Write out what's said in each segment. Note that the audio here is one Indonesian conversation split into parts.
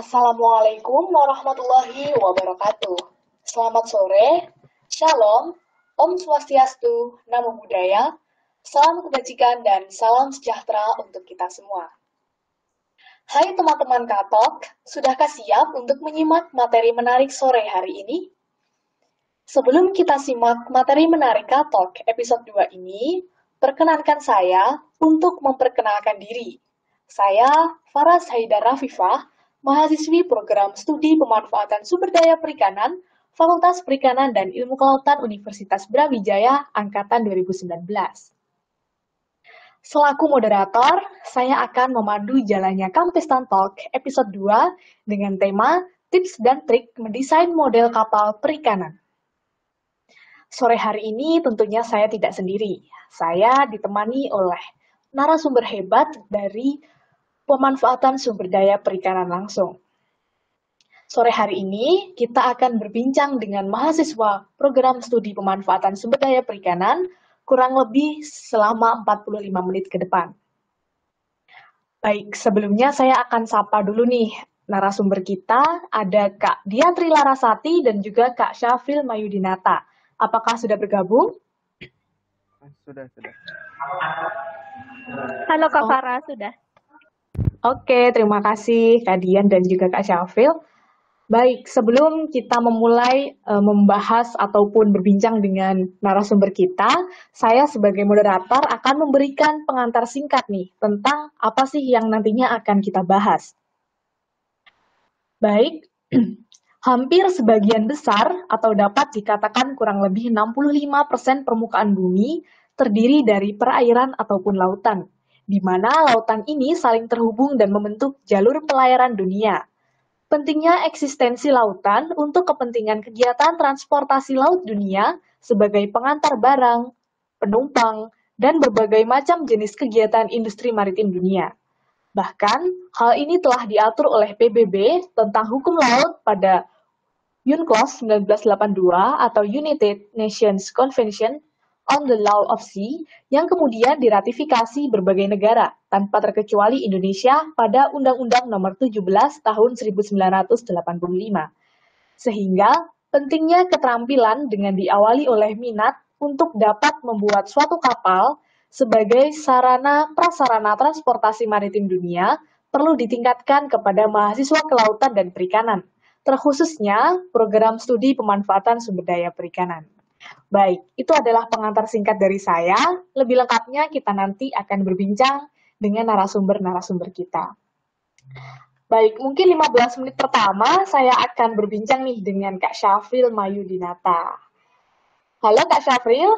Assalamualaikum warahmatullahi wabarakatuh. Selamat sore, Shalom, Om Swastiastu, Namo Buddhaya, salam kebajikan dan salam sejahtera untuk kita semua. Hai teman-teman Katok, sudahkah siap untuk menyimak materi menarik sore hari ini? Sebelum kita simak materi menarik Katok episode 2 ini, perkenankan saya untuk memperkenalkan diri. Saya Faras Haidar Rafifah, mahasiswi program studi pemanfaatan sumber daya perikanan, Fakultas Perikanan dan Ilmu Kelautan Universitas Brawijaya, Angkatan 2019. Selaku moderator, saya akan memandu jalannya Kampistan Talk episode 2 dengan tema Tips dan Trik Mendesain Model Kapal Perikanan. Sore hari ini tentunya saya tidak sendiri. Saya ditemani oleh narasumber hebat dari pemanfaatan sumber daya perikanan langsung. Sore hari ini kita akan berbincang dengan mahasiswa program studi pemanfaatan sumber daya perikanan kurang lebih selama 45 menit ke depan. Baik, sebelumnya saya akan sapa dulu nih narasumber kita, ada Kak Diantri Larasati dan juga Kak Syafril Mayudinata. Apakah sudah bergabung? Sudah. Halo Kak Farah, sudah. Oke, terima kasih Kak Dian dan juga Kak Syafril. Baik, sebelum kita memulai membahas ataupun berbincang dengan narasumber kita, saya sebagai moderator akan memberikan pengantar singkat nih tentang apa sih yang nantinya akan kita bahas. Baik, hampir sebagian besar atau dapat dikatakan kurang lebih 65% permukaan bumi terdiri dari perairan ataupun lautan, di mana lautan ini saling terhubung dan membentuk jalur pelayaran dunia. Pentingnya eksistensi lautan untuk kepentingan kegiatan transportasi laut dunia sebagai pengantar barang, penumpang, dan berbagai macam jenis kegiatan industri maritim dunia. Bahkan, hal ini telah diatur oleh PBB tentang hukum laut pada UNCLOS 1982 atau United Nations Convention on the Law of Sea yang kemudian diratifikasi berbagai negara tanpa terkecuali Indonesia pada Undang-Undang Nomor 17 Tahun 1985. Sehingga pentingnya keterampilan dengan diawali oleh minat untuk dapat membuat suatu kapal sebagai sarana prasarana transportasi maritim dunia perlu ditingkatkan kepada mahasiswa kelautan dan perikanan, terkhususnya program studi pemanfaatan sumber daya perikanan. Baik, itu adalah pengantar singkat dari saya. Lebih lengkapnya kita nanti akan berbincang dengan narasumber-narasumber kita. Baik, mungkin 15 menit pertama saya akan berbincang nih dengan Kak Syafril Mayudinata. Halo Kak Syafril.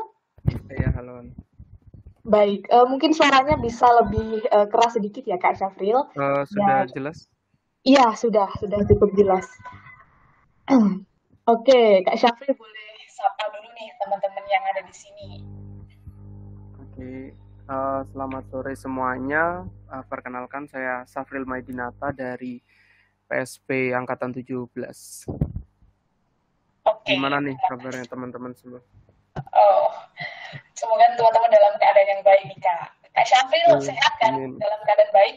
Iya, halo. Baik, mungkin suaranya bisa lebih keras sedikit ya Kak Syafril. Sudah jelas? Iya, sudah cukup jelas. Oke, Kak Syafril boleh sapa dulu nih teman-teman yang ada di sini. Oke, selamat sore semuanya. Perkenalkan saya Syafril Mayudinata dari PSP Angkatan 17. Oke. Gimana nih kabarnya teman-teman semua? Oh, semoga teman-teman dalam keadaan yang baik nih Kak. Kak Syafril sehat kan? Amin. Dalam keadaan baik?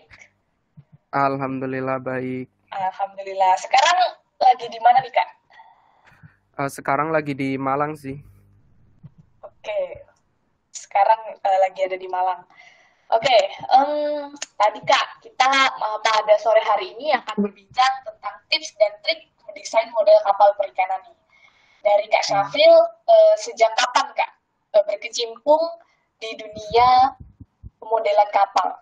Alhamdulillah baik. Alhamdulillah. Sekarang lagi di mana nih Kak? Sekarang lagi di Malang sih. Oke, sekarang lagi ada di Malang. Oke, tadi Kak, kita pada sore hari ini akan berbincang tentang tips dan trik mendesain model kapal perikanan nih. Dari Kak Syafril, sejak kapan Kak berkecimpung di dunia pemodelan kapal?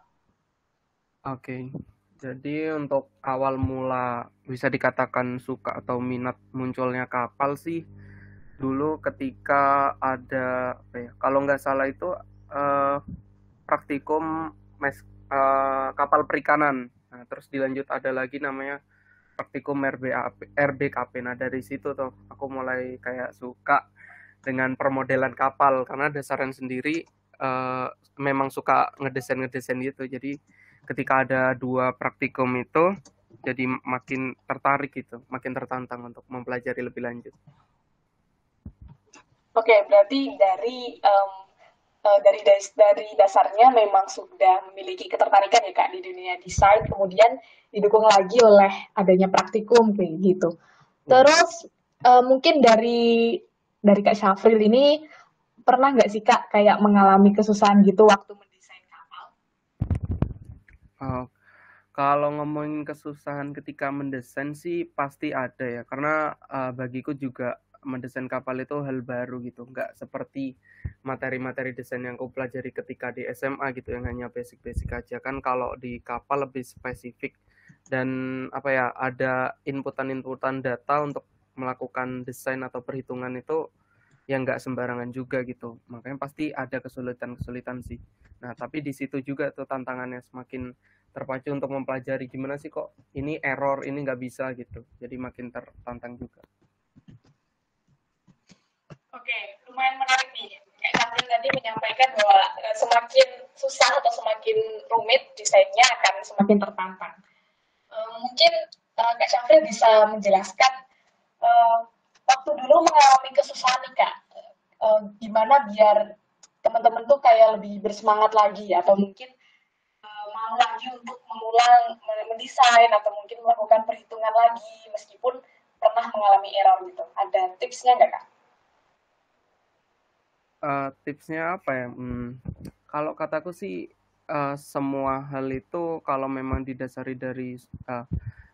Oke, jadi untuk awal mula bisa dikatakan suka atau minat munculnya kapal sih dulu ketika ada kalau nggak salah itu praktikum kapal perikanan. Nah, terus dilanjut ada lagi namanya praktikum RBKP. Nah, dari situ tuh aku mulai kayak suka dengan permodelan kapal karena dasarnya sendiri memang suka ngedesain gitu. Jadi ketika ada 2 praktikum itu jadi makin tertarik gitu, makin tertantang untuk mempelajari lebih lanjut. Oke, berarti dari dari dasarnya memang sudah memiliki ketertarikan ya Kak di dunia desain, kemudian didukung lagi oleh adanya praktikum kayak gitu. Terus mungkin dari Kak Syafril ini pernah nggak sih Kak kayak mengalami kesusahan gitu waktu mendesain kapal? Uh, Kalau ngomongin kesusahan ketika mendesain sih pasti ada ya, karena bagiku juga mendesain kapal itu hal baru gitu, nggak seperti materi-materi desain yang aku pelajari ketika di SMA gitu yang hanya basic-basic aja. Kan kalau di kapal lebih spesifik dan apa ya, ada inputan-inputan data untuk melakukan desain atau perhitungan itu yang nggak sembarangan juga gitu. Makanya pasti ada kesulitan-kesulitan sih. Nah, tapi di situ juga tuh tantangannya semakin terpacu untuk mempelajari gimana sih kok ini error, ini nggak bisa gitu. Jadi makin tertantang juga. Oke, lumayan menarik nih. Kayak Syafril tadi menyampaikan bahwa semakin susah atau semakin rumit desainnya akan semakin tertantang. Mungkin Kak Syafril bisa menjelaskan uh, waktu dulu mengalami kesusahan nih Kak, gimana biar teman-teman tuh kayak lebih bersemangat lagi atau mungkin mau lagi untuk mengulang mendesain atau mungkin melakukan perhitungan lagi meskipun pernah mengalami error gitu. Ada tipsnya nggak Kak? Tipsnya apa ya? Kalau kataku sih semua hal itu kalau memang didasari dari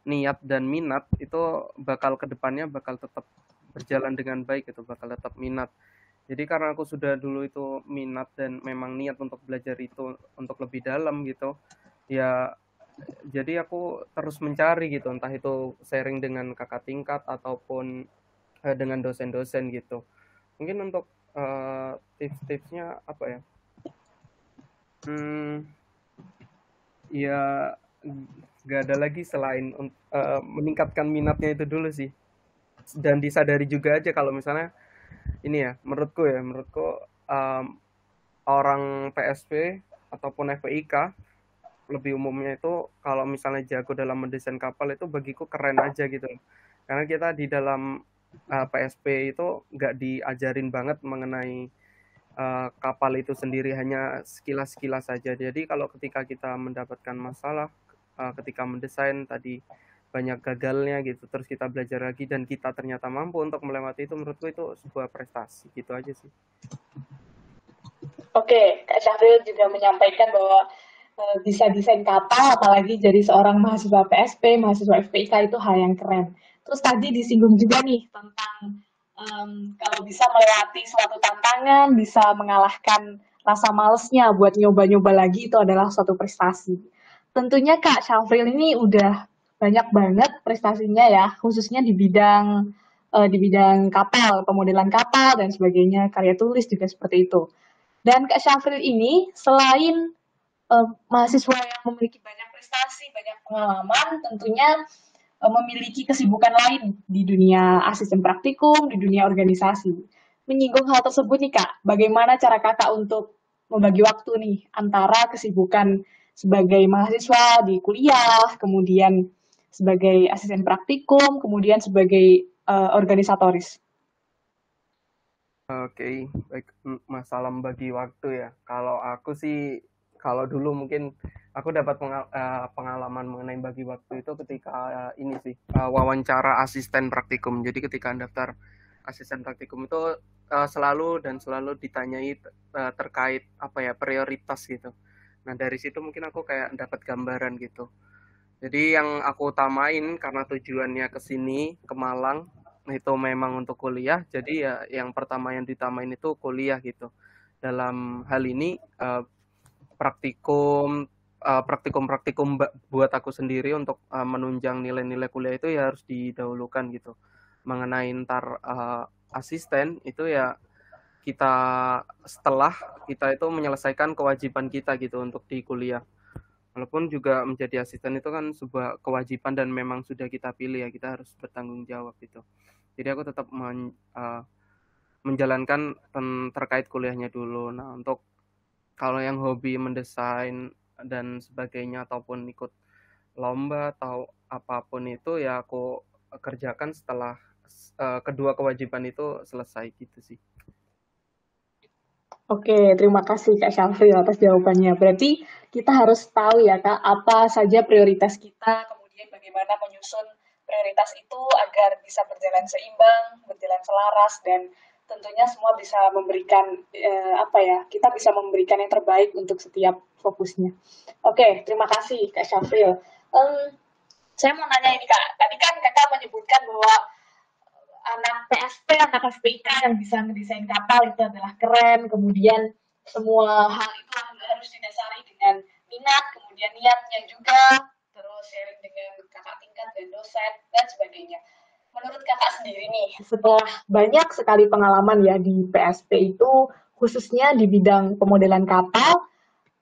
niat dan minat itu bakal kedepannya bakal tetap berjalan dengan baik, itu bakal tetap minat. Jadi karena aku sudah dulu itu minat dan memang niat untuk belajar itu untuk lebih dalam gitu, ya jadi aku terus mencari gitu, entah itu sharing dengan kakak tingkat ataupun dengan dosen-dosen gitu. Mungkin untuk tips-tipsnya apa ya? Hmm, ya nggak ada lagi selain meningkatkan minatnya itu dulu sih. Dan disadari juga aja kalau misalnya ini ya, menurutku orang PSP ataupun FPIK lebih umumnya itu kalau misalnya jago dalam mendesain kapal itu bagiku keren aja gitu. Karena kita di dalam PSP itu nggak diajarin banget mengenai kapal itu sendiri, hanya sekilas-sekilas saja. Jadi kalau ketika kita mendapatkan masalah ketika mendesain tadi banyak gagalnya gitu, terus kita belajar lagi dan kita ternyata mampu untuk melewati itu, menurutku itu sebuah prestasi gitu aja sih. Oke, Kak Syahril juga menyampaikan bahwa bisa desain kapal, apalagi jadi seorang mahasiswa PSP, mahasiswa FPIK itu hal yang keren. Terus tadi disinggung juga nih tentang kalau bisa melewati suatu tantangan, bisa mengalahkan rasa malesnya buat nyoba-nyoba lagi itu adalah suatu prestasi. Tentunya Kak Syafril ini udah banyak banget prestasinya ya, khususnya di bidang kapal, pemodelan kapal dan sebagainya, karya tulis juga seperti itu. Dan Kak Syafril ini selain mahasiswa yang memiliki banyak prestasi, banyak pengalaman, tentunya memiliki kesibukan lain di dunia asisten praktikum, di dunia organisasi. Menyinggung hal tersebut nih Kak, bagaimana cara Kakak untuk membagi waktu nih antara kesibukan sebagai mahasiswa di kuliah, kemudian sebagai asisten praktikum, kemudian sebagai organisatoris. Oke, baik. Masalah membagi waktu ya. Kalau aku sih, kalau dulu mungkin aku dapat pengalaman mengenai bagi waktu itu ketika ini sih wawancara asisten praktikum. Jadi ketika daftar asisten praktikum itu selalu ditanyai terkait apa ya, prioritas gitu. Nah dari situ mungkin aku kayak dapat gambaran gitu. Jadi yang aku utamain karena tujuannya ke sini, ke Malang, itu memang untuk kuliah. Jadi ya yang pertama yang ditamain itu kuliah gitu. Dalam hal ini praktikum praktikum buat aku sendiri untuk menunjang nilai-nilai kuliah itu ya harus didahulukan gitu. Mengenai ntar asisten itu ya kita setelah kita itu menyelesaikan kewajiban kita gitu untuk di kuliah. Walaupun juga menjadi asisten itu kan sebuah kewajiban dan memang sudah kita pilih ya, kita harus bertanggung jawab itu. Jadi aku tetap menjalankan terkait kuliahnya dulu. Nah, untuk kalau yang hobi mendesain dan sebagainya ataupun ikut lomba atau apapun itu ya aku kerjakan setelah kedua kewajiban itu selesai gitu sih. Oke, terima kasih Kak Syafril atas jawabannya. Berarti kita harus tahu ya Kak, apa saja prioritas kita, kemudian bagaimana menyusun prioritas itu agar bisa berjalan seimbang, berjalan selaras, dan tentunya semua bisa memberikan kita bisa memberikan yang terbaik untuk setiap fokusnya. Oke, terima kasih Kak Syafril. Saya mau nanya ini Kak, tadi kan Kakak menyebutkan bahwa anak PSP, anak FPIK yang bisa mendesain kapal itu adalah keren, kemudian semua hal itu harus didasari dengan minat, kemudian niatnya juga, terus sharing dengan kakak tingkat dan dosen, dan sebagainya. Menurut kakak sendiri nih, setelah banyak sekali pengalaman ya di PSP itu, khususnya di bidang pemodelan kapal,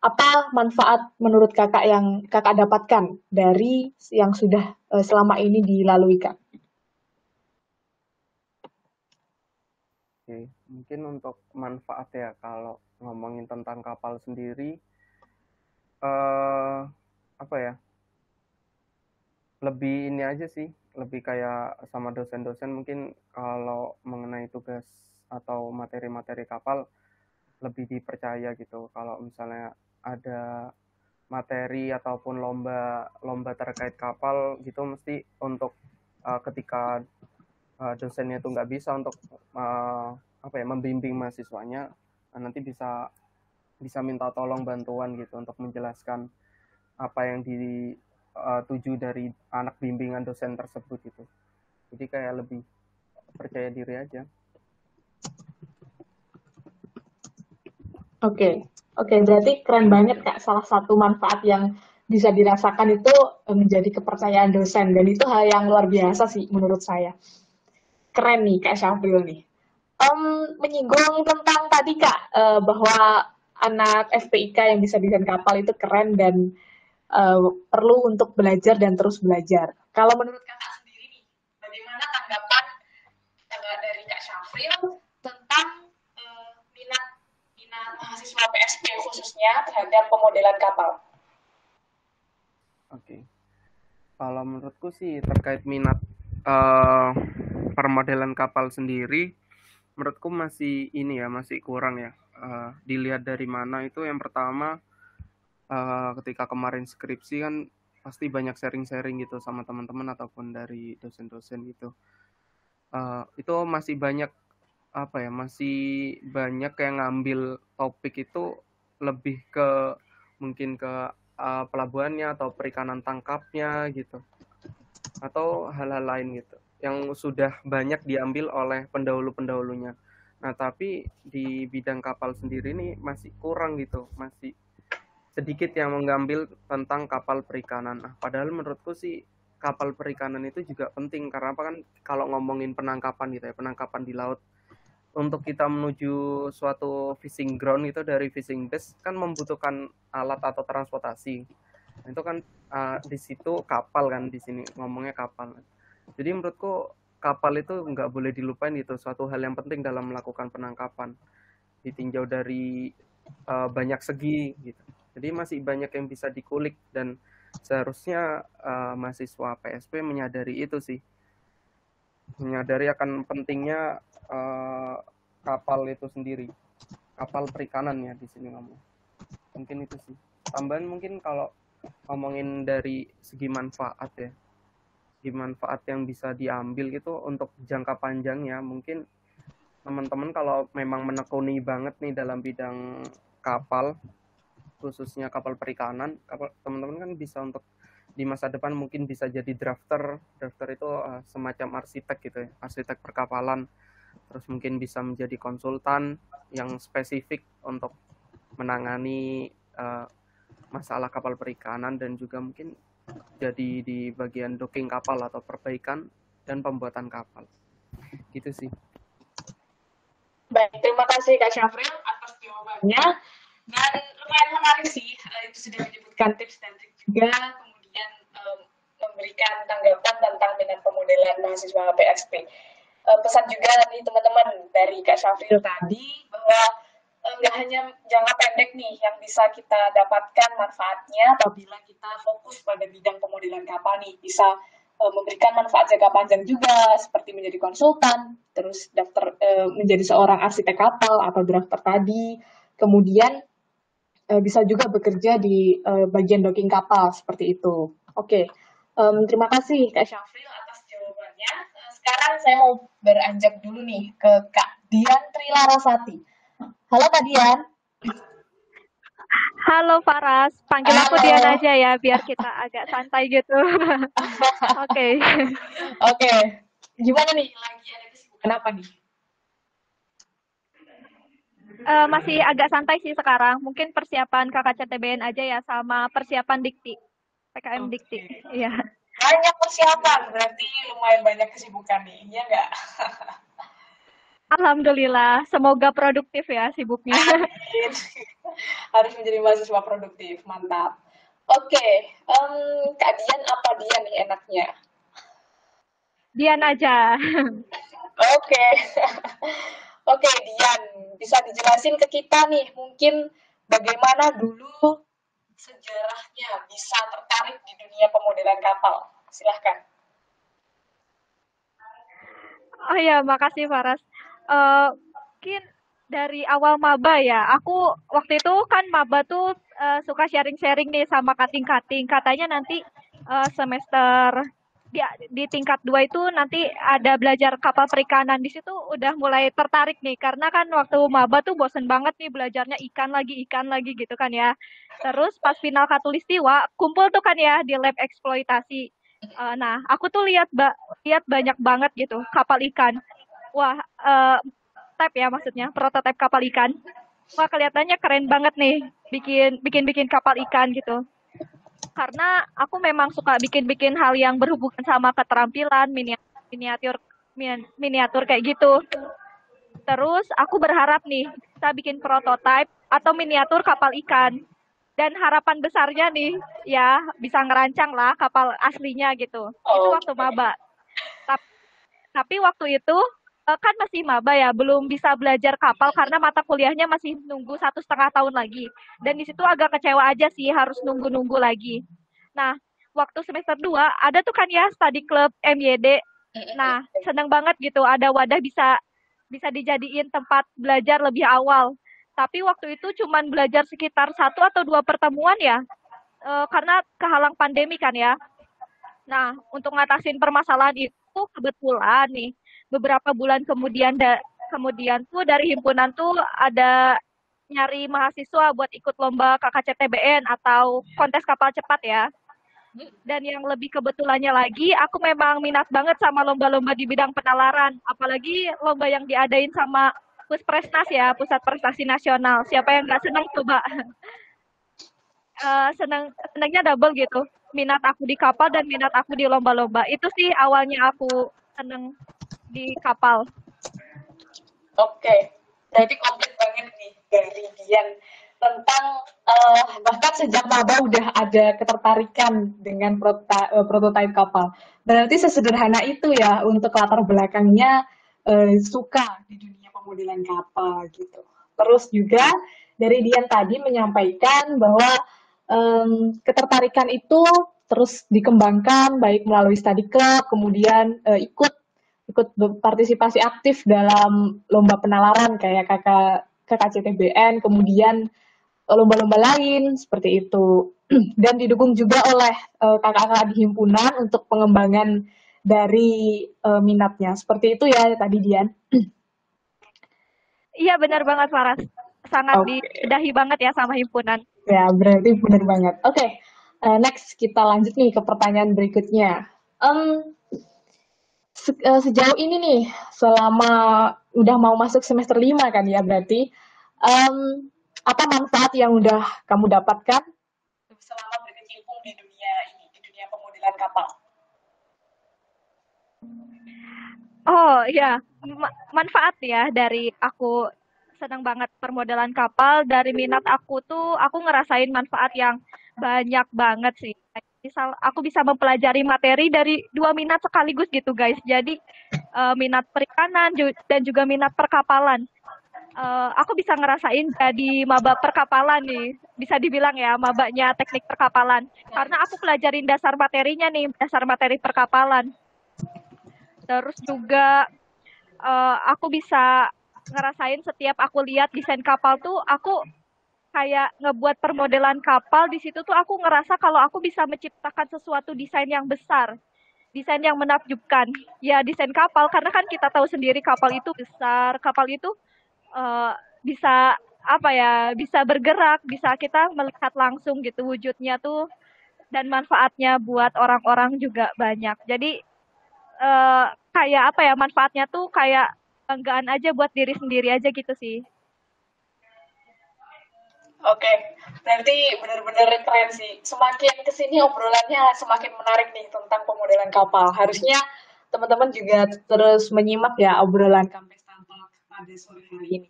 apa manfaat menurut kakak yang kakak dapatkan dari yang sudah selama ini dilalui kak? Oke, mungkin untuk manfaat ya kalau ngomongin tentang kapal sendiri, apa ya? Lebih ini aja sih, lebih kayak sama dosen-dosen mungkin kalau mengenai tugas atau materi-materi kapal lebih dipercaya gitu. Kalau misalnya ada materi ataupun lomba terkait kapal gitu mesti untuk ketika dosennya itu nggak bisa untuk membimbing mahasiswanya, nanti bisa minta tolong bantuan gitu untuk menjelaskan apa yang dituju dari anak bimbingan dosen tersebut gitu. Jadi kayak lebih percaya diri aja. Oke, berarti keren banget Kak. Salah satu manfaat yang bisa dirasakan itu menjadi kepercayaan dosen, dan itu hal yang luar biasa sih menurut saya. Keren nih Kak Syafril nih. Menyinggung tentang tadi Kak, bahwa anak FPIK yang bisa desain kapal itu keren dan perlu untuk belajar dan terus belajar. Kalau menurut Kakak sendiri nih, bagaimana tanggapan dari Kak Syafril tentang minat mahasiswa PSP khususnya terhadap pemodelan kapal? Oke. Kalau menurutku sih terkait minat permodelan kapal sendiri, menurutku masih kurang ya. Dilihat dari mana itu, yang pertama ketika kemarin skripsi kan pasti banyak sharing-sharing gitu sama teman-teman ataupun dari dosen-dosen gitu. Itu masih banyak masih banyak yang ngambil topik itu lebih ke mungkin ke pelabuhannya atau perikanan tangkapnya gitu, atau hal-hal lain gitu yang sudah banyak diambil oleh pendahulu-pendahulunya. Nah, tapi di bidang kapal sendiri ini masih kurang gitu, masih sedikit yang mengambil tentang kapal perikanan. Nah, padahal menurutku sih kapal perikanan itu juga penting, karena apa kan, kalau ngomongin penangkapan gitu ya, penangkapan di laut, untuk kita menuju suatu fishing ground itu dari fishing base kan membutuhkan alat atau transportasi. Nah, itu kan di situ kapal kan, di sini ngomongnya kapal. Jadi menurutku kapal itu nggak boleh dilupain gitu, suatu hal yang penting dalam melakukan penangkapan, ditinjau dari banyak segi gitu. Jadi masih banyak yang bisa dikulik, dan seharusnya mahasiswa PSP menyadari itu sih, menyadari akan pentingnya kapal itu sendiri, kapal perikanan ya di sini ngomong. Mungkin itu sih. Tambahan mungkin kalau ngomongin dari segi manfaat ya, segi manfaat yang bisa diambil gitu untuk jangka panjangnya, mungkin teman-teman kalau memang menekuni banget nih dalam bidang kapal, khususnya kapal perikanan, teman-teman kan bisa untuk di masa depan mungkin bisa jadi drafter itu semacam arsitek gitu ya, arsitek perkapalan. Terus mungkin bisa menjadi konsultan yang spesifik untuk menangani masalah kapal perikanan, dan juga mungkin jadi di bagian docking kapal atau perbaikan dan pembuatan kapal. Gitu sih. Baik, terima kasih Kak Syafril atas jawabannya. Dan lumayan menarik sih, itu sudah menyebutkan tips dan trik juga, kemudian memberikan tanggapan tentang minat pemodelan mahasiswa PSP. Pesan juga nih teman-teman dari Kak Syafril tadi, bahwa nggak hanya jangka pendek nih yang bisa kita dapatkan manfaatnya apabila kita fokus pada bidang pemodelan kapal nih, bisa memberikan manfaat jangka panjang juga, seperti menjadi konsultan, terus menjadi seorang arsitek kapal atau drafter tadi, kemudian bisa juga bekerja di bagian docking kapal seperti itu. Oke, terima kasih Kak Syafril atas jawabannya. Sekarang saya mau beranjak dulu nih ke Kak Dian Trilarasati. Halo Kak Dian. Halo Faras, panggil aku Halo. Dian aja ya, biar kita agak santai gitu. Oke. Oke, gimana nih? Lagi ada kesibukan apa nih? Masih agak santai sih sekarang. Mungkin persiapan KKCTBN aja ya, sama persiapan Dikti, PKM Dikti. Oke. Iya. Banyak persiapan, berarti lumayan banyak kesibukan nih, iya nggak? Alhamdulillah, semoga produktif ya sibuknya. Amin. Harus menjadi mahasiswa produktif, mantap. Oke, Kak Dian apa Dian nih enaknya? Dian aja. Oke, oke Dian, bisa dijelasin ke kita nih, mungkin bagaimana dulu sejarahnya bisa tertarik di dunia pemodelan kapal? Silahkan. Oh ya, makasih Faras. Mungkin dari awal maba ya. Aku waktu itu kan maba tuh suka sharing-sharing nih sama kating-kating. Katanya nanti semester di tingkat 2 itu nanti ada belajar kapal perikanan. Di situ udah mulai tertarik nih karena kan waktu maba tuh bosen banget nih belajarnya ikan lagi gitu kan ya. Terus pas final Katulistiwa kumpul tuh kan ya di lab eksploitasi. Nah, aku tuh lihat banyak banget gitu kapal ikan. Wah, type ya maksudnya, prototipe kapal ikan. Wah, kelihatannya keren banget nih, bikin kapal ikan gitu. Karena aku memang suka bikin hal yang berhubungan sama keterampilan, miniatur, miniatur kayak gitu. Terus aku berharap nih bisa bikin prototipe atau miniatur kapal ikan. Dan harapan besarnya nih, ya bisa ngerancang lah kapal aslinya gitu. Itu waktu Oke. maba. Tapi waktu itu kan masih maba ya, belum bisa belajar kapal karena mata kuliahnya masih nunggu 1,5 tahun lagi. Dan di situ agak kecewa aja sih harus nunggu-nunggu lagi. Nah, waktu semester 2 ada tuh kan ya study club MYD. Nah, seneng banget gitu ada wadah bisa bisa dijadiin tempat belajar lebih awal. Tapi waktu itu cuman belajar sekitar 1 atau 2 pertemuan ya, karena kehalang pandemi kan ya. Nah, untuk ngatasin permasalahan itu kebetulan nih, beberapa bulan kemudian tuh dari himpunan tuh ada nyari mahasiswa buat ikut lomba KKCTBN atau kontes kapal cepat ya. Dan yang lebih kebetulannya lagi, aku memang minat banget sama lomba-lomba di bidang penalaran, apalagi lomba yang diadain sama Puspresnas ya, Pusat Prestasi Nasional. Siapa yang nggak senang coba? Senangnya double gitu, minat aku di kapal dan minat aku di lomba-lomba. Itu sih awalnya aku seneng di kapal. Oke, berarti komplit banget nih dari Dian tentang bahkan sejak maba udah ada ketertarikan dengan prototipe kapal. Berarti sesederhana itu ya untuk latar belakangnya suka di dunia pemodelan kapal gitu. Terus juga dari Dian tadi menyampaikan bahwa ketertarikan itu terus dikembangkan baik melalui study club, kemudian ikut partisipasi aktif dalam lomba penalaran kayak KKCTBN, kemudian lomba-lomba lain seperti itu. Dan didukung juga oleh kakak-kakak di himpunan untuk pengembangan dari minatnya. Seperti itu ya tadi Dian. Iya benar banget Faras, sangat dibedahi banget ya sama himpunan. Ya berarti benar banget. Oke, next kita lanjut nih ke pertanyaan berikutnya. Sejauh ini nih, selama udah mau masuk semester 5 kan ya berarti, apa manfaat yang udah kamu dapatkan selama berkecimpung di dunia ini, di dunia pemodelan kapal? Oh ya, manfaat ya dari aku senang banget permodelan kapal, dari minat aku tuh aku ngerasain manfaat yang banyak banget sih. Misal aku bisa mempelajari materi dari 2 minat sekaligus gitu guys. Jadi minat perikanan dan juga minat perkapalan. Aku bisa ngerasain jadi maba perkapalan nih, bisa dibilang ya mabanya teknik perkapalan. Karena aku pelajarin dasar materinya nih, dasar materi perkapalan. Terus juga aku bisa ngerasain setiap aku lihat desain kapal tuh aku kayak ngebuat permodelan kapal di situ tuh aku ngerasa kalau aku bisa menciptakan sesuatu desain yang besar, desain yang menakjubkan. Ya desain kapal karena kan kita tahu sendiri kapal itu besar, kapal itu eh, bisa apa ya, bisa bergerak, bisa kita melihat langsung gitu wujudnya tuh dan manfaatnya buat orang-orang juga banyak. Jadi kayak apa ya, manfaatnya tuh kayak banggaan aja buat diri sendiri aja gitu sih. Oke, berarti benar-benar keren sih. Semakin kesini obrolannya semakin menarik nih tentang pemodelan kapal. Harusnya teman-teman juga terus menyimak ya obrolan Kampus Talk pada sore hari ini.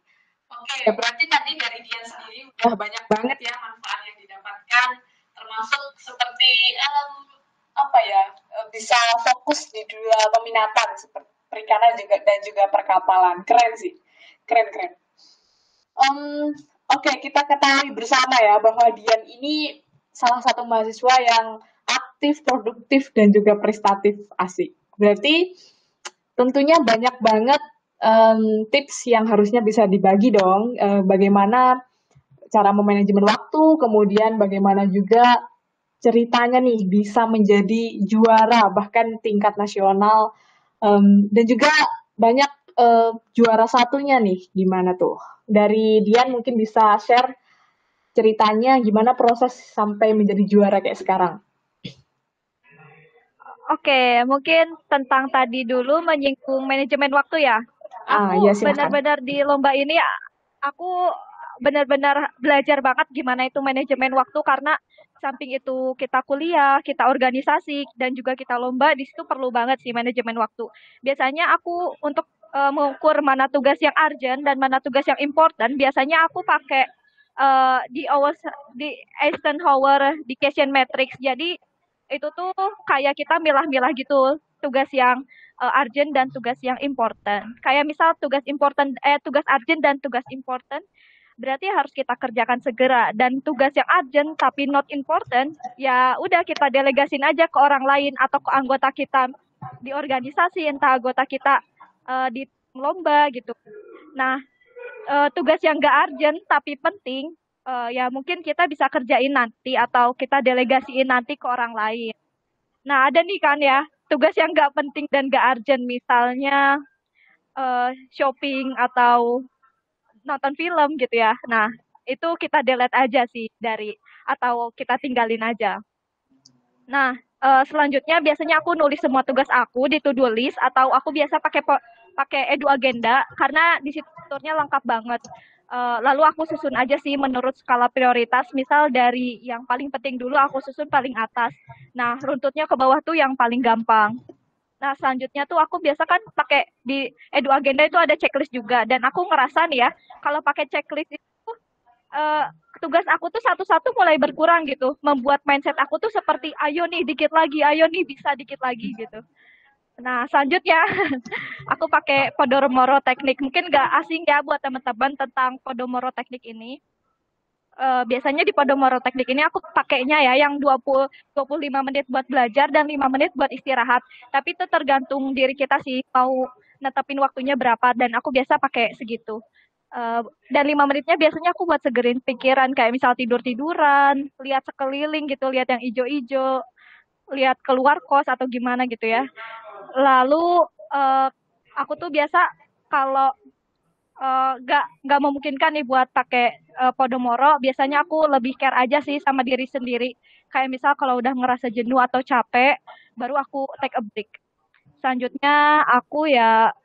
Oke, berarti tadi dari Dian sendiri udah banyak banget ya manfaat yang didapatkan, termasuk seperti apa ya, bisa fokus di dua peminatan seperti perikanan juga dan juga perkapalan. Keren sih, keren. Oke, kita ketahui bersama ya bahwa Dian ini salah satu mahasiswa yang aktif, produktif, dan juga prestatif asik. Berarti tentunya banyak banget tips yang harusnya bisa dibagi dong. Bagaimana cara memanajemen waktu, kemudian bagaimana juga ceritanya nih bisa menjadi juara bahkan tingkat nasional, dan juga banyak juara satunya nih gimana tuh? Dari Dian mungkin bisa share ceritanya gimana proses sampai menjadi juara kayak sekarang. Oke, mungkin tentang tadi dulu menyinggung manajemen waktu ya. Ya Aku silahkan. benar-benar di lomba ini aku benar-benar belajar banget gimana itu manajemen waktu karena samping itu kita kuliah, kita organisasi dan juga kita lomba di situ perlu banget sih manajemen waktu. Biasanya aku untuk mengukur mana tugas yang urgent dan mana tugas yang important, biasanya aku pakai di Eisenhower Dedication Matrix. Jadi itu tuh kayak kita milah-milah gitu tugas yang urgent dan tugas yang important. Kayak misal tugas urgent dan tugas important berarti harus kita kerjakan segera dan tugas yang urgent tapi not important ya udah kita delegasin aja ke orang lain atau ke anggota kita di organisasi, entah anggota kita di lomba gitu. Nah, tugas yang gak urgent tapi penting ya mungkin kita bisa kerjain nanti atau kita delegasiin nanti ke orang lain. Nah, ada nih kan ya, tugas yang nggak penting dan nggak urgent, misalnya shopping atau nonton film gitu ya. Nah, itu kita delete aja sih atau kita tinggalin aja. Nah, selanjutnya biasanya aku nulis semua tugas aku di to-do list atau aku biasa pakai Edu Agenda karena di situ fiturnya lengkap banget. Lalu aku susun aja sih menurut skala prioritas, misal dari yang paling penting dulu aku susun paling atas. Nah, runtutnya ke bawah tuh yang paling gampang. Nah, selanjutnya tuh aku biasa kan pakai di Edu Agenda itu ada checklist juga dan aku ngerasa nih ya, kalau pakai checklist itu tugas aku tuh satu-satu mulai berkurang gitu, membuat mindset aku tuh seperti ayo nih dikit lagi, ayo nih bisa dikit lagi gitu. Nah, selanjutnya aku pakai Pomodoro teknik. Mungkin nggak asing ya buat teman-teman tentang Pomodoro teknik ini. Biasanya di Pomodoro teknik ini aku pakainya ya yang 25 menit buat belajar dan 5 menit buat istirahat. Tapi itu tergantung diri kita sih mau netepin waktunya berapa dan aku biasa pakai segitu. Dan 5 menitnya biasanya aku buat segerin pikiran kayak misal tidur-tiduran, lihat sekeliling gitu, lihat yang ijo-ijo, lihat keluar kos atau gimana gitu ya. Lalu aku tuh biasa kalau nggak memungkinkan nih buat pakai Pomodoro, biasanya aku lebih care aja sih sama diri sendiri. Kayak misal kalau udah ngerasa jenuh atau capek, baru aku take a break. Selanjutnya aku ya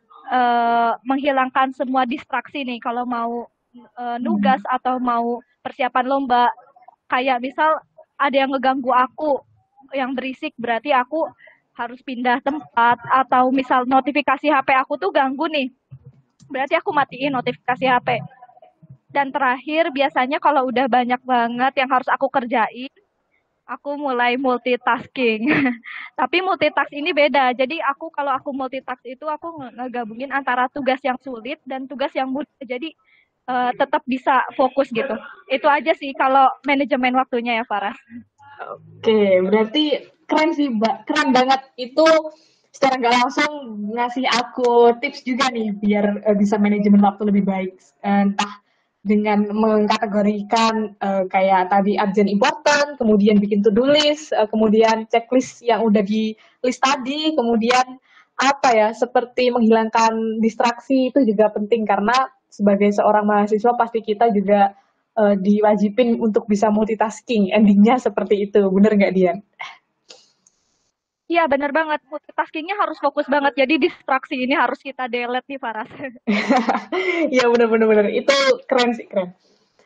menghilangkan semua distraksi nih kalau mau nugas atau mau persiapan lomba. Kayak misal ada yang ngeganggu aku yang berisik, berarti aku harus pindah tempat atau misal notifikasi HP aku tuh ganggu nih. Berarti aku matiin notifikasi HP. Dan terakhir biasanya kalau udah banyak banget yang harus aku kerjain, aku mulai multitasking. Tapi multitask ini beda. Jadi kalau aku multitask itu aku ngegabungin antara tugas yang sulit dan tugas yang mudah. Jadi tetap bisa fokus gitu. Itu aja sih kalau manajemen waktunya ya, Faras. Oke, berarti keren sih, Mbak. Keren banget. Itu secara nggak langsung ngasih aku tips juga nih biar bisa manajemen waktu lebih baik. Entah dengan mengkategorikan kayak tadi urgent important, kemudian bikin to-do list, kemudian checklist yang udah di list tadi, kemudian apa ya, seperti menghilangkan distraksi itu juga penting karena sebagai seorang mahasiswa pasti kita juga diwajibin untuk bisa multitasking. Endingnya seperti itu, bener nggak Dian? Iya, bener banget. Multitaskingnya harus fokus banget. Jadi distraksi ini harus kita delete nih, Faras. Iya bener-bener, itu keren sih, keren.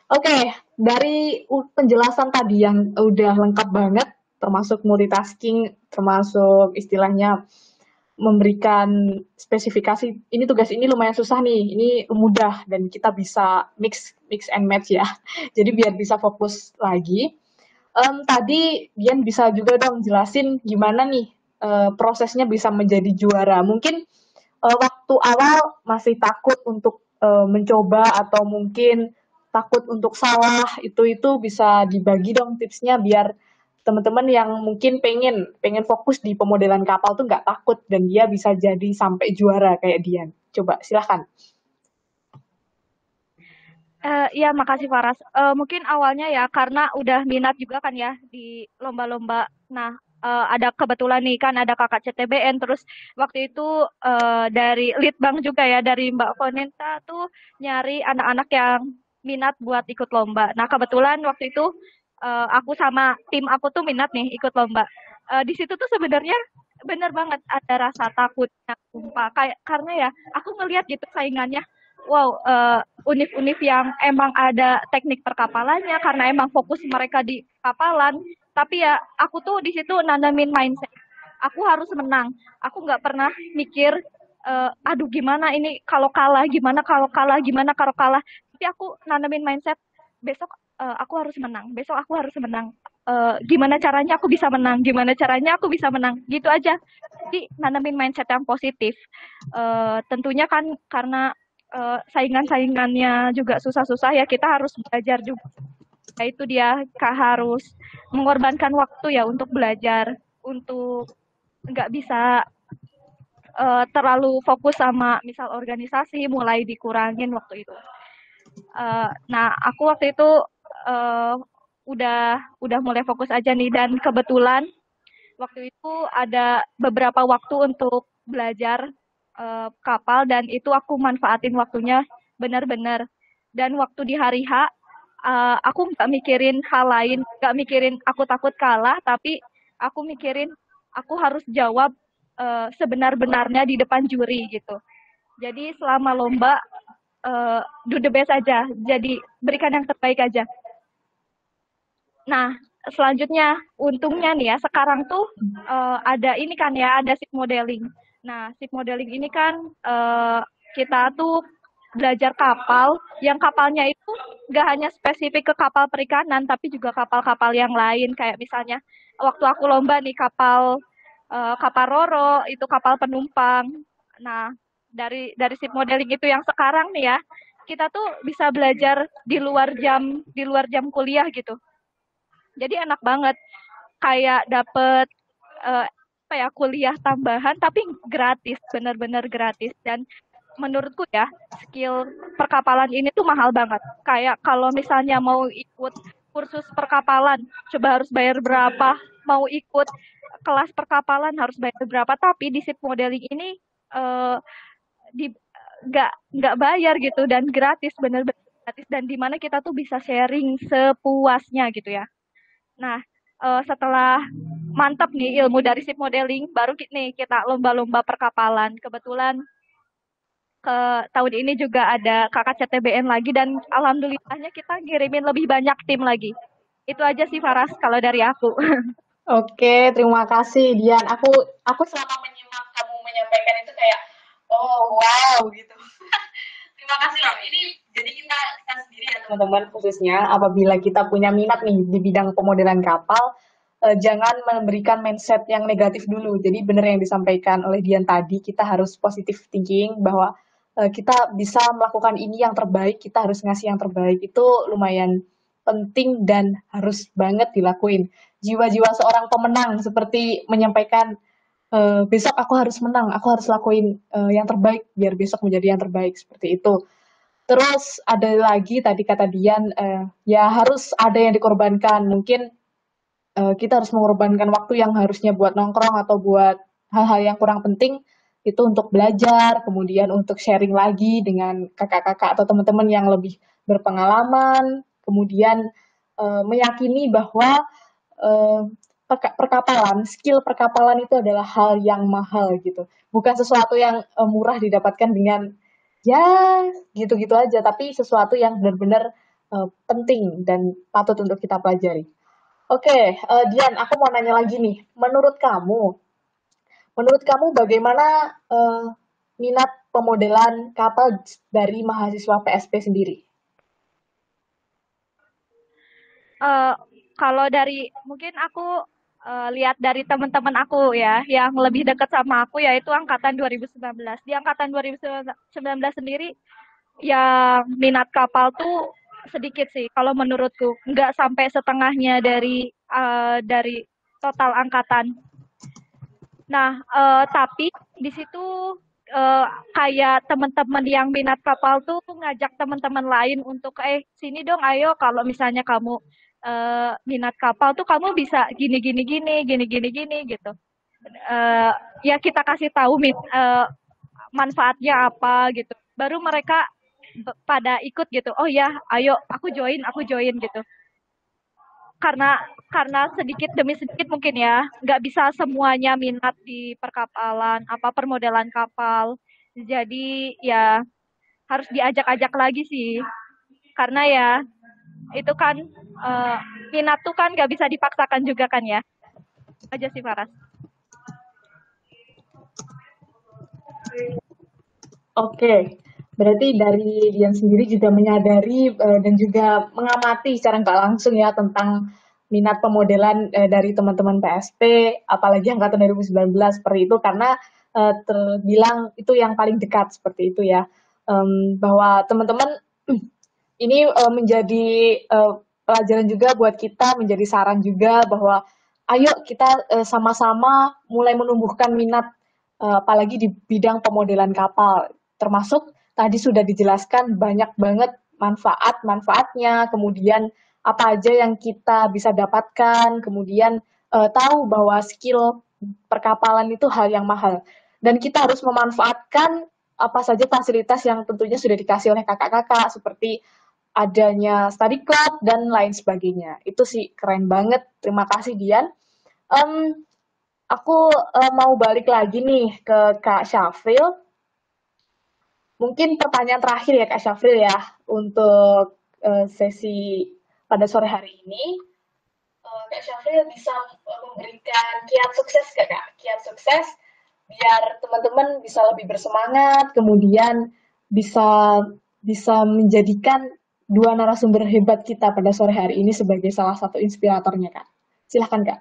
Oke, dari penjelasan tadi yang udah lengkap banget, termasuk multitasking, termasuk istilahnya memberikan spesifikasi, ini tugas ini lumayan susah nih, ini mudah, dan kita bisa mix and match ya. Jadi biar bisa fokus lagi. Tadi Dian bisa juga dong jelasin gimana nih prosesnya bisa menjadi juara. Mungkin waktu awal masih takut untuk mencoba atau mungkin takut untuk salah, itu bisa dibagi dong tipsnya biar teman-teman yang mungkin pengen fokus di pemodelan kapal tuh nggak takut dan dia bisa jadi sampai juara kayak Dian. Coba silahkan. Iya, makasih Faras. Mungkin awalnya ya karena udah minat juga kan ya di lomba-lomba. Nah, ada kebetulan nih kan ada kakak CTBN, terus waktu itu dari Litbang juga ya, dari Mbak Konenta tuh nyari anak-anak yang minat buat ikut lomba. Nah, kebetulan waktu itu aku sama tim aku tuh minat nih ikut lomba. Di situ tuh sebenarnya bener banget ada rasa takutnya, sumpah. Kayak karena ya aku ngelihat gitu saingannya, wow, univ-univ yang emang ada teknik perkapalannya karena emang fokus mereka di kapalan. Tapi ya aku tuh di situ nanamin mindset. Aku harus menang. Aku nggak pernah mikir, aduh gimana ini kalau kalah, gimana kalau kalah, gimana kalau kalah. Tapi aku nanamin mindset, besok aku harus menang. Besok aku harus menang. Gimana caranya aku bisa menang? Gimana caranya aku bisa menang? Gitu aja. Jadi nanamin mindset yang positif. Tentunya kan karena saingan-saingannya juga susah-susah ya kita harus belajar juga. Nah, itu dia Kak harus mengorbankan waktu ya untuk belajar, untuk nggak bisa terlalu fokus sama misal organisasi, mulai dikurangin waktu itu. Nah, aku waktu itu uh, udah mulai fokus aja nih dan kebetulan waktu itu ada beberapa waktu untuk belajar kapal dan itu aku manfaatin waktunya benar-benar. Dan waktu di hari H, aku nggak mikirin hal lain, nggak mikirin aku takut kalah, tapi aku mikirin aku harus jawab sebenar-benarnya di depan juri gitu. Jadi selama lomba, do the best aja, jadi berikan yang terbaik aja. Nah, selanjutnya untungnya nih ya sekarang tuh ada ini kan ya ada ship modeling. Nah, ship modeling ini kan kita tuh belajar kapal yang kapalnya itu nggak hanya spesifik ke kapal perikanan tapi juga kapal-kapal yang lain kayak misalnya waktu aku lomba nih kapal roro itu kapal penumpang. Nah, dari ship modeling itu yang sekarang nih ya kita tuh bisa belajar di luar jam kuliah gitu. Jadi enak banget kayak dapet apa ya kuliah tambahan tapi gratis, benar-benar gratis dan menurutku ya skill perkapalan ini tuh mahal banget. Kayak kalau misalnya mau ikut kursus perkapalan, coba harus bayar berapa? Mau ikut kelas perkapalan harus bayar berapa? Tapi di ship modeling ini di nggak bayar gitu dan gratis, benar-benar gratis dan di mana kita tuh bisa sharing sepuasnya gitu ya. Nah, setelah mantap nih ilmu dari ship modeling, baru nih kita lomba-lomba perkapalan. Kebetulan ke tahun ini juga ada kakak CTBN lagi dan alhamdulillahnya kita ngirimin lebih banyak tim lagi. Itu aja sih Faras kalau dari aku. Oke, terima kasih Dian. Aku selama menyimak kamu menyampaikan itu kayak, oh wow gitu. Terima kasih loh. Ini jadi kita sendiri ya teman-teman khususnya apabila kita punya minat nih di bidang pemodelan kapal, jangan memberikan mindset yang negatif dulu. Jadi benar yang disampaikan oleh Dian tadi, kita harus positive thinking bahwa kita bisa melakukan ini yang terbaik, kita harus ngasih yang terbaik. Itu lumayan penting dan harus banget dilakuin. Jiwa-jiwa seorang pemenang seperti menyampaikan besok aku harus menang, aku harus lakuin yang terbaik biar besok menjadi yang terbaik seperti itu. Terus ada lagi tadi kata Dian, ya harus ada yang dikorbankan. Mungkin kita harus mengorbankan waktu yang harusnya buat nongkrong atau buat hal-hal yang kurang penting itu untuk belajar, kemudian untuk sharing lagi dengan kakak-kakak atau teman-teman yang lebih berpengalaman, kemudian meyakini bahwa eh, perkapalan, skill perkapalan itu adalah hal yang mahal gitu. Bukan sesuatu yang murah didapatkan dengan ya gitu-gitu aja, tapi sesuatu yang benar-benar penting dan patut untuk kita pelajari. Oke, Dian, aku mau nanya lagi nih. Menurut kamu bagaimana minat pemodelan kapal dari mahasiswa PSP sendiri? Eh, Kalau dari mungkin aku lihat dari teman-teman aku ya, yang lebih dekat sama aku yaitu angkatan 2019. Di angkatan 2019 sendiri yang minat kapal tuh sedikit sih kalau menurutku, nggak sampai setengahnya dari total angkatan. Nah, tapi di situ eh, kayak teman-teman yang minat kapal tuh ngajak teman-teman lain untuk sini dong, ayo kalau misalnya kamu minat kapal tuh kamu bisa gini gini gini gini gini gini gitu. Eh, Ya kita kasih tahu manfaatnya apa gitu. Baru mereka pada ikut gitu. Oh ya, ayo aku join gitu. Karena sedikit demi sedikit mungkin ya, nggak bisa semuanya minat di perkapalan, apa permodelan kapal. Jadi ya harus diajak-ajak lagi sih. Karena ya itu kan eh, minat tuh kan nggak bisa dipaksakan juga kan ya. Aja sih Faras. Oke, berarti dari Dian sendiri juga menyadari dan juga mengamati secara nggak langsung ya tentang minat pemodelan dari teman-teman PSP, apalagi angkatan 2019 seperti itu, karena terbilang itu yang paling dekat seperti itu ya. Bahwa teman-teman ini menjadi pelajaran juga buat kita, menjadi saran juga bahwa ayo kita sama-sama mulai menumbuhkan minat apalagi di bidang pemodelan kapal. Termasuk tadi sudah dijelaskan banyak banget manfaat-manfaatnya, kemudian apa aja yang kita bisa dapatkan, kemudian tahu bahwa skill perkapalan itu hal yang mahal. Dan kita harus memanfaatkan apa saja fasilitas yang tentunya sudah dikasih oleh kakak-kakak seperti adanya study club dan lain sebagainya. Itu sih keren banget. Terima kasih Dian. Em, aku mau balik lagi nih ke Kak Syafril. Mungkin pertanyaan terakhir ya Kak Syafril ya untuk sesi pada sore hari ini. Kak Syafril bisa memberikan kiat sukses gak Kak? Kiat sukses biar teman-teman bisa lebih bersemangat, kemudian bisa bisa menjadikan dua narasumber hebat kita pada sore hari ini sebagai salah satu inspiratornya Kak. Silahkan Kak.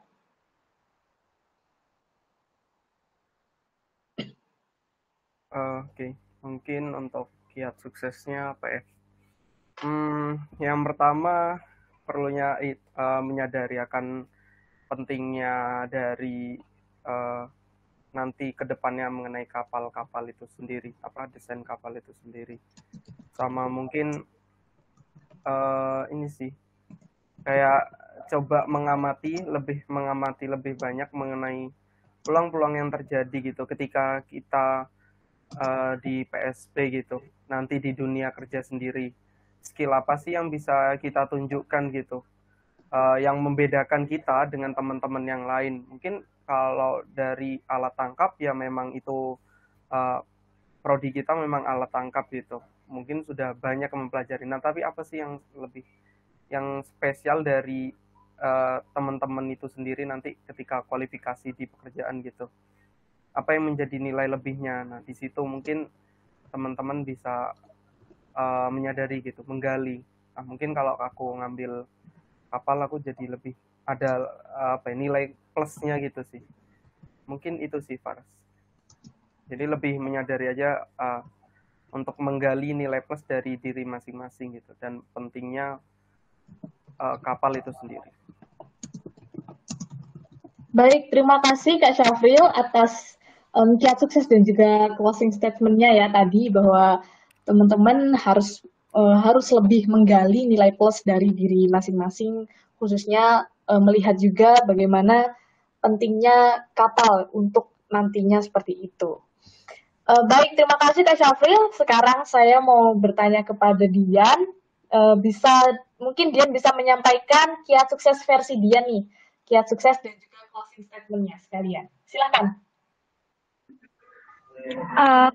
Oke, mungkin untuk kiat suksesnya apa ya? Yang pertama perlunya menyadari akan pentingnya dari eh, nanti kedepannya mengenai kapal-kapal itu sendiri, apa desain kapal itu sendiri. Sama mungkin ini sih kayak coba mengamati lebih banyak mengenai peluang-peluang yang terjadi gitu ketika kita di PSP gitu, nanti di dunia kerja sendiri, skill apa sih yang bisa kita tunjukkan gitu, yang membedakan kita dengan teman-teman yang lain. Mungkin kalau dari alat tangkap ya memang itu uh, prodi kita memang alat tangkap gitu, mungkin sudah banyak mempelajari. Nah tapi apa sih yang lebih yang spesial dari teman-teman itu sendiri nanti ketika kualifikasi di pekerjaan gitu, apa yang menjadi nilai lebihnya. Nah di situ mungkin teman-teman bisa menyadari gitu, menggali. Nah, mungkin kalau aku ngambil kapal aku jadi lebih ada apa ya, nilai plusnya gitu sih. Mungkin itu sih Faras. Jadi lebih menyadari aja untuk menggali nilai plus dari diri masing-masing gitu dan pentingnya kapal itu sendiri. Baik, terima kasih Kak Syafril atas kiat sukses dan juga closing statement-nya ya tadi bahwa teman-teman harus lebih menggali nilai plus dari diri masing-masing, khususnya melihat juga bagaimana pentingnya kapal untuk nantinya seperti itu. Baik, terima kasih Kak Syafril. Sekarang saya mau bertanya kepada Dian. Mungkin Dian bisa menyampaikan kiat sukses versi Dian nih, kiat sukses dan juga closing statement-nya sekalian. Silakan.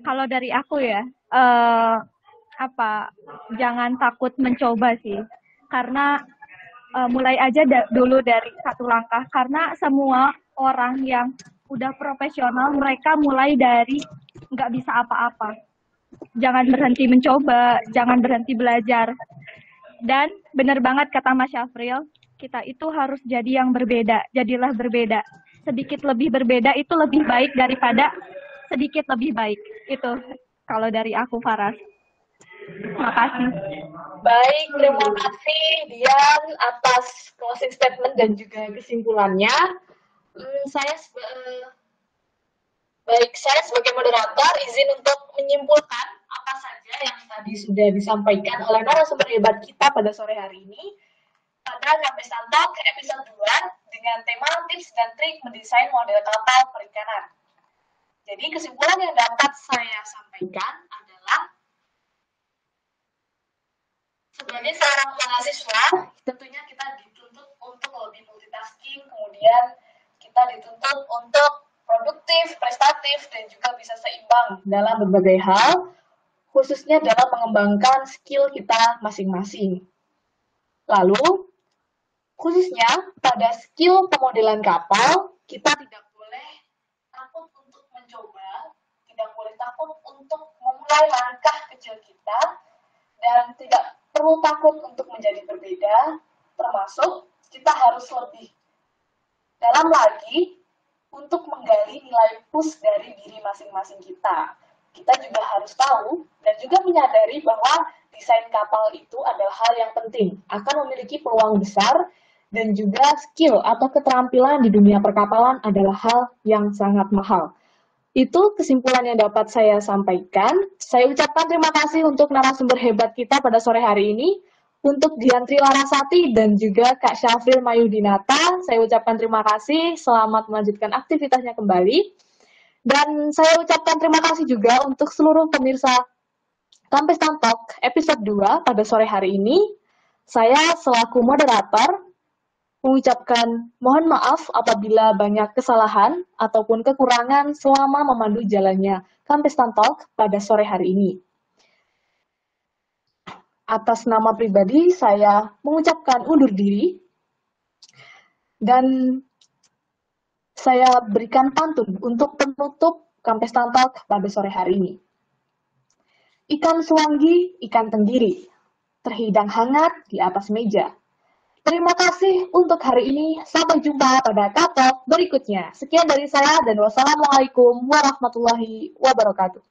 Kalau dari aku ya, jangan takut mencoba sih, karena mulai aja dulu dari satu langkah, karena semua orang yang udah profesional mereka mulai dari nggak bisa apa-apa. Jangan berhenti mencoba, jangan berhenti belajar. Dan benar banget kata Mas Syafril, kita itu harus jadi yang berbeda, jadilah berbeda. Sedikit lebih berbeda itu lebih baik daripada sedikit lebih baik. Itu kalau dari aku, Faras. Terima kasih. Baik, terima kasih Dian atas closing statement dan juga kesimpulannya. Saya sebagai moderator izin untuk menyimpulkan apa saja yang tadi sudah disampaikan oleh narasumber hebat kita pada sore hari ini pada Kampus Talk episode 2 dengan tema tips dan trik mendesain model kapal perikanan. Jadi kesimpulan yang dapat saya sampaikan adalah sebagai seorang mahasiswa tentunya kita dituntut untuk lebih multitasking, kemudian kita dituntut untuk produktif, prestatif, dan juga bisa seimbang dalam berbagai hal, khususnya dalam mengembangkan skill kita masing-masing. Lalu, khususnya pada skill pemodelan kapal, kita tidak boleh takut untuk mencoba, tidak boleh takut untuk memulai langkah kecil kita, dan tidak perlu takut untuk menjadi berbeda, termasuk kita harus lebih dalam lagi untuk menggali nilai plus dari diri masing-masing kita. Kita juga harus tahu dan juga menyadari bahwa desain kapal itu adalah hal yang penting, akan memiliki peluang besar, dan juga skill atau keterampilan di dunia perkapalan adalah hal yang sangat mahal. Itu kesimpulan yang dapat saya sampaikan. Saya ucapkan terima kasih untuk narasumber hebat kita pada sore hari ini. Untuk Diantri Larasati dan juga Kak Syafril Mayudinata, saya ucapkan terima kasih. Selamat melanjutkan aktivitasnya kembali. Dan saya ucapkan terima kasih juga untuk seluruh pemirsa Kampus Talk episode 2 pada sore hari ini. Saya selaku moderator mengucapkan mohon maaf apabila banyak kesalahan ataupun kekurangan selama memandu jalannya Kampus Talk pada sore hari ini. Atas nama pribadi, saya mengucapkan undur diri dan saya berikan pantun untuk penutup Kampus Talk pada sore hari ini. Ikan suanggi, ikan tenggiri, terhidang hangat di atas meja. Terima kasih untuk hari ini. Sampai jumpa pada Katalk berikutnya. Sekian dari saya dan wassalamualaikum warahmatullahi wabarakatuh.